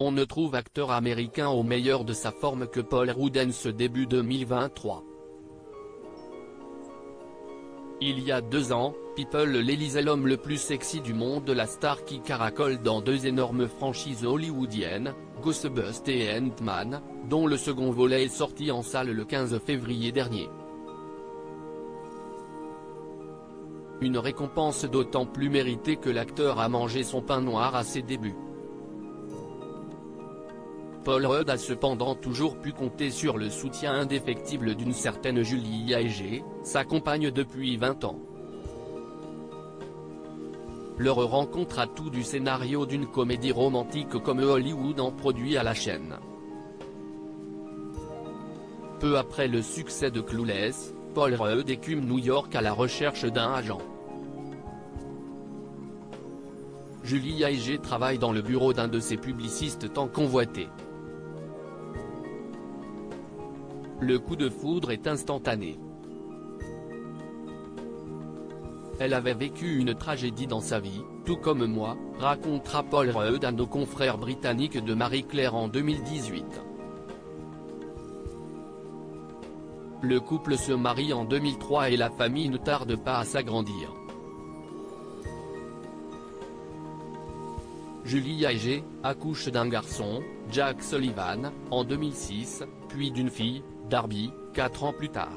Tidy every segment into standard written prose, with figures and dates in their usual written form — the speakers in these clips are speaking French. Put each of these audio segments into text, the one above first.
On ne trouve acteur américain au meilleur de sa forme que Paul Rudd en ce début 2023. Il y a 2 ans, People l'élisait l'homme le plus sexy du monde, la star qui caracole dans 2 énormes franchises hollywoodiennes, Ghostbusters et Ant-Man, dont le second volet est sorti en salle le 15 février dernier. Une récompense d'autant plus méritée que l'acteur a mangé son pain noir à ses débuts. Paul Rudd a cependant toujours pu compter sur le soutien indéfectible d'une certaine Julie Yager, sa compagne depuis 20 ans. Leur rencontre a tout du scénario d'une comédie romantique comme Hollywood en produit à la chaîne. Peu après le succès de Clueless, Paul Rudd écume New York à la recherche d'un agent. Julie Yager travaille dans le bureau d'un de ses publicistes tant convoités. Le coup de foudre est instantané. Elle avait vécu une tragédie dans sa vie, tout comme moi, racontera Paul Rudd à nos confrères britanniques de Marie-Claire en 2018. Le couple se marie en 2003 et la famille ne tarde pas à s'agrandir. Julie Yager accouche d'un garçon, Jack Sullivan, en 2006, puis d'une fille, Darby, 4 ans plus tard.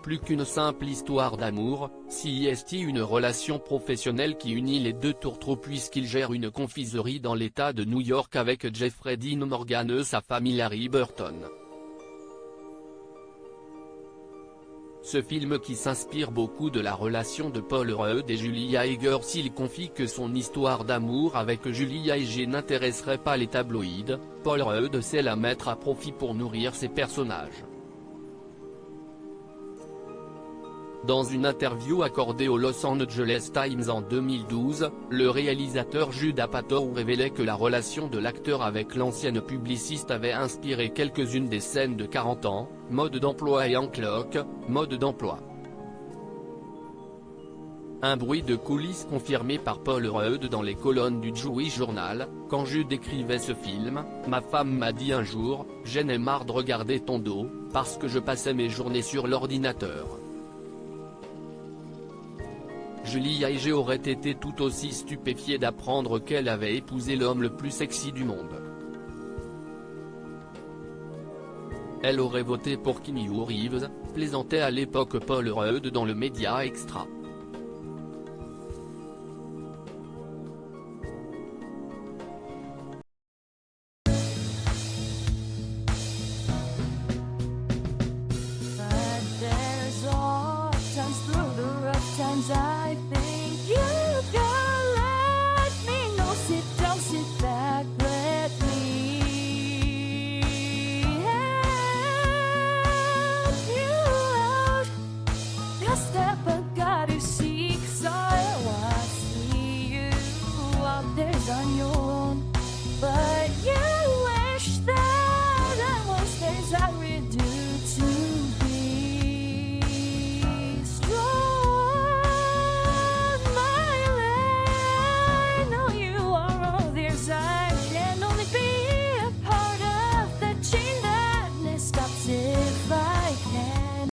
Plus qu'une simple histoire d'amour, c'est une relation professionnelle qui unit les deux tourtereaux puisqu'il gère une confiserie dans l'état de New York avec Jeffrey Dean Morgan et sa famille Larry Burton. Ce film qui s'inspire beaucoup de la relation de Paul Rudd et Julie Yager s'il confie que son histoire d'amour avec Julie Yager n'intéresserait pas les tabloïds, Paul Rudd sait la mettre à profit pour nourrir ses personnages. Dans une interview accordée au Los Angeles Times en 2012, le réalisateur Judd Apatow révélait que la relation de l'acteur avec l'ancienne publiciste avait inspiré quelques-unes des scènes de 40 ans, mode d'emploi et encloque, mode d'emploi. Un bruit de coulisses confirmé par Paul Rudd dans les colonnes du Jewish Journal, quand Judd écrivait ce film, ma femme m'a dit un jour, j'en ai marre de regarder ton dos, parce que je passais mes journées sur l'ordinateur. Julie Yager aurait été tout aussi stupéfiée d'apprendre qu'elle avait épousé l'homme le plus sexy du monde. Elle aurait voté pour Keanu Reeves, plaisantait à l'époque Paul Rudd dans le Média Extra.